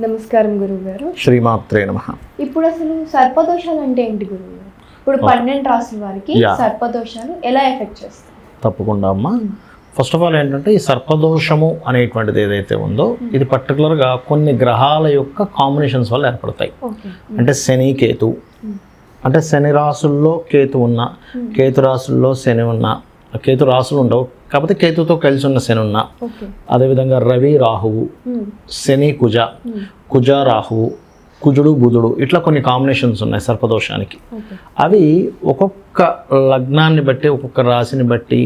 నమస్కారం గురువు గారు. శ్రీమాత్రే నమః. ఇప్పుడు అసలు సర్పదోషాలు అంటే ఏంటి గురువు గారు? ఇప్పుడు 12 రాసుల వారికి సర్పదోషాలు ఎలా ఎఫెక్ట్ చేస్తాయి? తప్పకుండా అమ్మా. ఫస్ట్ ఆఫ్ ఆల్ ఏంటంటే ఈ సర్పదోషము అనేటువంటిది ఏదైతే ఉందో ఇది పర్టికులర్గా కొన్ని గ్రహాల యొక్క కాంబినేషన్స్ వల్ల ఏర్పడతాయి. అంటే శని కేతు, అంటే శని రాసుల్లో కేతు ఉన్న, కేతు రాసుల్లో శని ఉన్న, కేతు రాసులు ఉండవు కాకపోతే కేతుతో కలిసి ఉన్న శని ఉన్న, అదేవిధంగా రవి రాహువు, శని కుజ, కుజ రాహువు, కుజుడు బుధుడు, ఇట్లా కొన్ని కాంబినేషన్స్ ఉన్నాయి సర్పదోషానికి. అవి ఒక్కొక్క లగ్నాన్ని బట్టి, ఒక్కొక్క రాశిని బట్టి,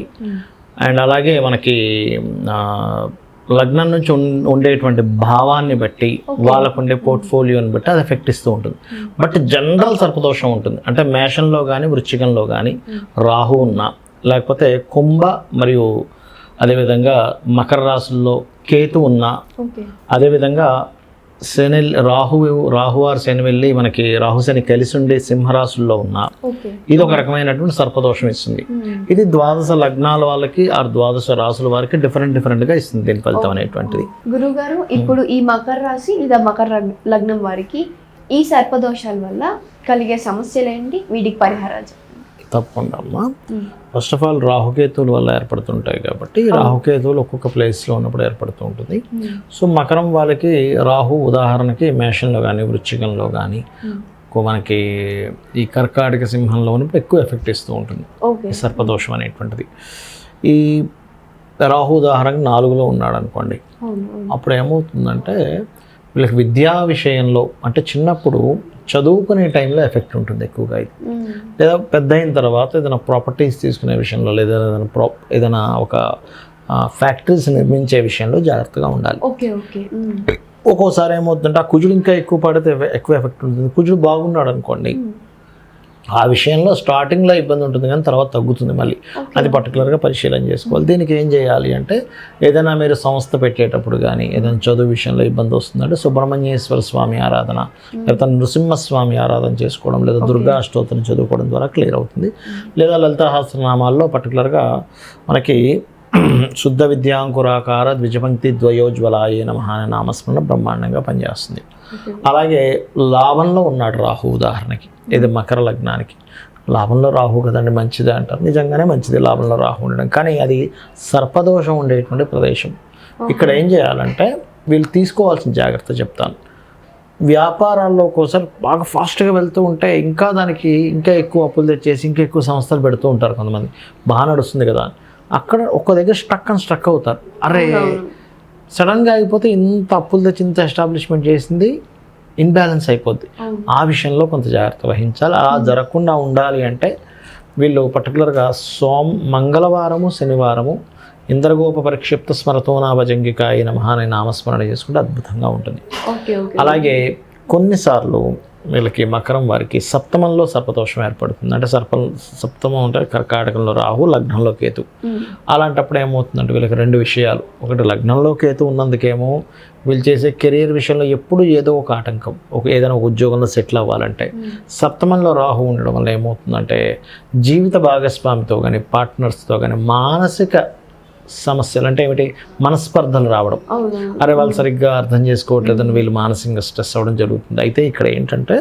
అండ్ అలాగే మనకి లగ్నం నుంచి ఉండేటువంటి భావాన్ని బట్టి, వాళ్ళకు ఉండే పోర్ట్ఫోలియోని బట్టి అది ఎఫెక్ట్ ఇస్తూ ఉంటుంది. బట్ జనరల్ సర్పదోషం ఉంటుంది. అంటే మేషంలో కానీ వృశ్చికంలో కానీ రాహు ఉన్న, లేకపోతే కుంభ మరియు అదేవిధంగా మకర రాశుల్లో కేతు ఉన్న, అదేవిధంగా శని రాహువారు శని వెళ్ళి మనకి రాహుశని కలిసి ఉండి సింహరాశుల్లో ఉన్న, ఇది ఒక రకమైనటువంటి సర్పదోషం ఇస్తుంది. ఇది ద్వాదశ లగ్నాల వాళ్ళకి ఆ ద్వాదశ రాశుల వారికి డిఫరెంట్గా ఇస్తుంది దీని ఫలితం అనేటువంటిది. గురువు గారు, ఇప్పుడు ఈ మకర రాశి లేదా మకర లగ్నం వారికి ఈ సర్పదోషాల వల్ల కలిగే సమస్యలు ఏంటి, వీటికి పరిహారాలు? తప్పకుండా అమ్మా. ఫస్ట్ ఆఫ్ ఆల్ రాహుకేతువుల వల్ల ఏర్పడుతుంటాయి కాబట్టి రాహుకేతువులు ఒక్కొక్క ప్లేస్లో ఉన్నప్పుడు ఏర్పడుతూ ఉంటుంది. సో మకరం వాళ్ళకి రాహు ఉదాహరణకి మేషంలో కానీ వృశ్చికంలో కానీ మనకి ఈ కర్కాటక సింహంలో ఉన్నప్పుడు ఎక్కువ ఎఫెక్ట్ ఇస్తూ ఉంటుంది ఈ సర్పదోషం అనేటువంటిది. ఈ రాహు ఉదాహరణకి 4లో ఉన్నాడు అనుకోండి, అప్పుడు ఏమవుతుందంటే వీళ్ళకి విద్యా విషయంలో, అంటే చిన్నప్పుడు చదువుకునే టైంలో ఎఫెక్ట్ ఉంటుంది ఎక్కువగా. ఇది లేదా పెద్ద అయిన తర్వాత ఏదైనా ప్రాపర్టీస్ తీసుకునే విషయంలో, లేదా ఏదైనా ఒక ఫ్యాక్టరీస్ నిర్మించే విషయంలో జాగ్రత్తగా ఉండాలి. ఒక్కోసారి ఏమవుతుందంటే ఆ కుజుడు ఇంకా ఎక్కువ పడితే ఎక్కువ ఎఫెక్ట్ ఉంటుంది. కుజుడు బాగున్నాడు అనుకోండి, ఆ విషయంలో స్టార్టింగ్లో ఇబ్బంది ఉంటుంది కానీ తర్వాత తగ్గుతుంది మళ్ళీ. అది పర్టికులర్గా పరిశీలన చేసుకోవాలి. దీనికి ఏం చేయాలి అంటే ఏదైనా మీరు సంస్థ పెట్టేటప్పుడు కానీ ఏదైనా చదువు విషయంలో ఇబ్బంది వస్తుందంటే సుబ్రహ్మణ్యేశ్వర స్వామి ఆరాధన, లేకపోతే నృసింహస్వామి ఆరాధన చేసుకోవడం, లేదా దుర్గా అష్టోత్తరం చదువుకోవడం ద్వారా క్లియర్ అవుతుంది. లేదా లలితా సహస్రనామాల్లో పర్టికులర్గా మనకి శుద్ధ విద్యాంకురాకార ద్విజపంక్తి ద్వయోజ్వలాయ నమః అనే నామస్మరణ బ్రహ్మాండంగా పనిచేస్తుంది. అలాగే లాభంలో ఉన్నాడు రాహు ఉదాహరణకి, ఇది మకర లగ్నానికి. లాభంలో రాహు కదండి, మంచిదే అంటారు, నిజంగానే మంచిది లాభంలో రాహు ఉండడం, కానీ అది సర్పదోషం ఉండేటువంటి ప్రదేశం. ఇక్కడ ఏం చేయాలంటే వీళ్ళు తీసుకోవాల్సిన జాగ్రత్త చెప్తాను. వ్యాపారాల్లో ఒక్కోసారి బాగా ఫాస్ట్గా వెళ్తూ ఉంటే ఇంకా దానికి ఇంకా ఎక్కువ అప్పులు తెచ్చేసి ఇంకా ఎక్కువ సంస్థలు పెడుతూ ఉంటారు కొంతమంది. బాగా నడుస్తుంది కదా, అక్కడ ఒక్క దగ్గర స్ట్రక్ అవుతారు. అరే సడన్గా అయిపోతే ఇంత అప్పులు తెచ్చి ఇంత ఎస్టాబ్లిష్మెంట్ చేసింది ఇన్బ్యాలెన్స్ అయిపోద్ది. ఆ విషయంలో కొంత జాగ్రత్త వహించాలి. అలా జరగకుండా ఉండాలి అంటే వీళ్ళు పర్టికులర్గా మంగళవారము శనివారము ఇంద్రగోప పరిక్షిప్త స్మరతోనాభజంగికాయ నమః అనే నామస్మరణ చేసుకుంటే అద్భుతంగా ఉంటుంది. అలాగే కొన్నిసార్లు వీళ్ళకి మకరం వారికి సప్తమంలో సర్పదోషం ఏర్పడుతుంది. అంటే సప్తమం అంటే కర్కాటకంలో రాహు, లగ్నంలో కేతు. అలాంటప్పుడు ఏమవుతుందంటే వీళ్ళకి 2 విషయాలు. ఒకటి లగ్నంలో కేతు ఉన్నందుకేమో వీళ్ళు చేసే కెరీర్ విషయంలో ఎప్పుడు ఏదో ఒక ఆటంకం, ఏదైనా ఒక ఉద్యోగంలో సెటిల్ అవ్వాలంటే. సప్తమంలో రాహు ఉండడం వల్ల ఏమవుతుందంటే జీవిత భాగస్వామితో కానీ పార్ట్నర్స్తో కానీ మానసిక సమస్యలు, అంటే ఏమిటి, మనస్పర్ధలు రావడం. అరే వాళ్ళు సరిగ్గా అర్థం చేసుకోవట్లేదని వీళ్ళు మానసికంగా స్ట్రెస్ అవ్వడం జరుగుతుంది. అయితే ఇక్కడ ఏంటంటే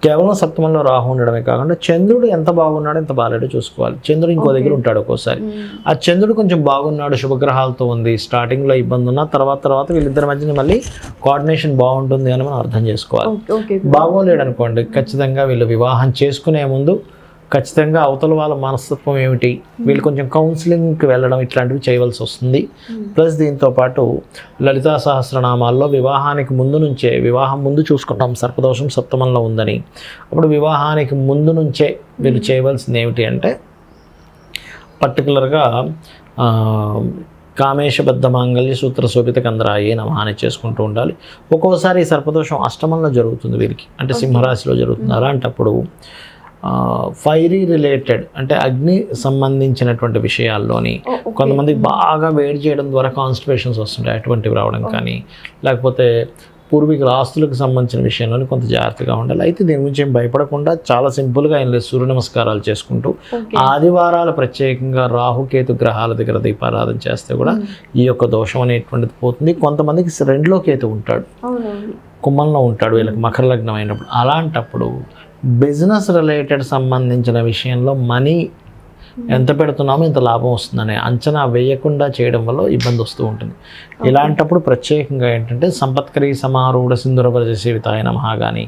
కేవలం సప్తమంలో రాహు ఉండడమే కాకుండా చంద్రుడు ఎంత బాగున్నాడో ఎంత బాగాలేడో చూసుకోవాలి. చంద్రుడు ఇంకో దగ్గర ఉంటాడు ఒక్కోసారి. ఆ చంద్రుడు కొంచెం బాగున్నాడు, శుభగ్రహాలతో ఉంది, స్టార్టింగ్లో ఇబ్బంది ఉన్నా తర్వాత వీళ్ళిద్దరి మధ్యన మళ్ళీ కోఆర్డినేషన్ బాగుంటుంది అని మనం అర్థం చేసుకోవాలి. బాగోలేడు అనుకోండి, ఖచ్చితంగా వీళ్ళు వివాహం చేసుకునే ముందు ఖచ్చితంగా అవతల వాళ్ళ మనస్తత్వం ఏమిటి, వీళ్ళు కొంచెం కౌన్సిలింగ్కి వెళ్ళడం ఇట్లాంటివి చేయవలసి వస్తుంది. ప్లస్ దీంతోపాటు లలితా సహస్రనామాల్లో వివాహానికి ముందు నుంచే, వివాహం ముందు చూసుకుంటాం సర్పదోషం సప్తమంలో ఉందని, అప్పుడు వివాహానికి ముందు నుంచే వీళ్ళు చేయవలసింది ఏమిటి అంటే పర్టికులర్గా కామేశబద్ధ మాంగళ్య సూత్ర శోభిత కందరాయే నమః అని చేసుకుంటూ ఉండాలి. ఒక్కోసారి ఈ సర్పదోషం అష్టమంలో జరుగుతుంది వీరికి, అంటే సింహరాశిలో జరుగుతుంది. అలాంటప్పుడు ఫైరీ రిలేటెడ్, అంటే అగ్ని సంబంధించినటువంటి విషయాల్లోని కొంతమందికి బాగా వేడి చేయడం ద్వారా కాన్స్టిపేషన్స్ వస్తుంటాయి, అటువంటివి రావడం కానీ, లేకపోతే పూర్వీకుల ఆస్తులకు సంబంధించిన విషయంలో కొంత జాగ్రత్తగా ఉండాలి. అయితే దీని గురించి ఏం భయపడకుండా చాలా సింపుల్గా ఆయన సూర్య నమస్కారాలు చేసుకుంటూ ఆదివారాలు ప్రత్యేకంగా రాహుకేతు గ్రహాల దగ్గర దీపారాధన చేస్తే కూడా ఈ యొక్క దోషం అనేటువంటిది పోతుంది. కొంతమందికి రెండులో కేతు ఉంటాడు, కుమ్మంలో ఉంటాడు వీళ్ళకి మకర లగ్నం అయినప్పుడు. అలాంటప్పుడు బిజినెస్ రిలేటెడ్ సంబంధించిన విషయంలో మనీ ఎంత పెడుతున్నామో ఇంత లాభం వస్తుందనే అంచనా వేయకుండా చేయడం వల్ల ఇబ్బంది వస్తూ ఉంటుంది. ఇలాంటప్పుడు ప్రత్యేకంగా ఏంటంటే సంపత్కరి సమారూఢ సింధుర వ్రజ సేవితాయ నమః కానీ